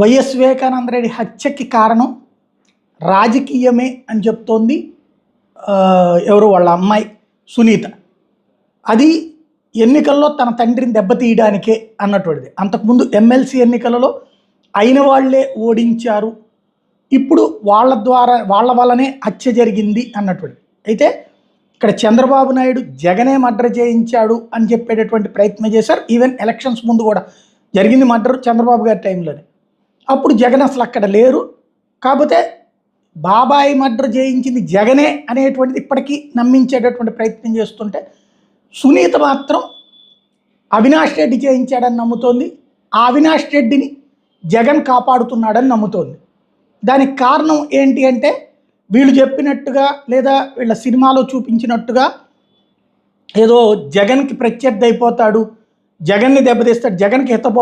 YS Vivekananda Reddy హత్యకి కారణం రాజకీయమే అని చెప్తోంది ఎవరు వాళ్ళ అమ్మాయి సునీత. అది ఎన్నికల్లో తన తండ్రిని దెబ్బతీయడానికే అన్నటువంటిది. అంతకుముందు ఎమ్మెల్సీ ఎన్నికలలో అయిన వాళ్లే ఓడించారు, ఇప్పుడు వాళ్ళ వల్లనే హత్య జరిగింది అన్నటువంటిది. అయితే ఇక్కడ చంద్రబాబు నాయుడు జగనే మర్డర్ చేయించాడు అని చెప్పేటటువంటి ప్రయత్నం చేశారు. ఈవెన్ ఎలక్షన్స్ ముందు కూడా జరిగింది మర్డర్ చంద్రబాబు గారి టైంలోనే. అప్పుడు జగన్ అసలు అక్కడ లేరు. కాకపోతే బాబాయి మర్డర్ చేయించింది జగనే అనేటువంటిది ఇప్పటికీ నమ్మించేటటువంటి ప్రయత్నం చేస్తుంటే, సునీత మాత్రం అవినాష్ రెడ్డి చేయించాడని నమ్ముతోంది. ఆ అవినాష్ రెడ్డిని జగన్ కాపాడుతున్నాడని నమ్ముతోంది. దానికి కారణం ఏంటి అంటే, వీళ్ళు చెప్పినట్టుగా లేదా వీళ్ళ సినిమాలో చూపించినట్టుగా ఏదో జగన్కి ప్రత్యర్థి అయిపోతాడు, జగన్ని దెబ్బతీస్తాడు, జగన్కి హితబో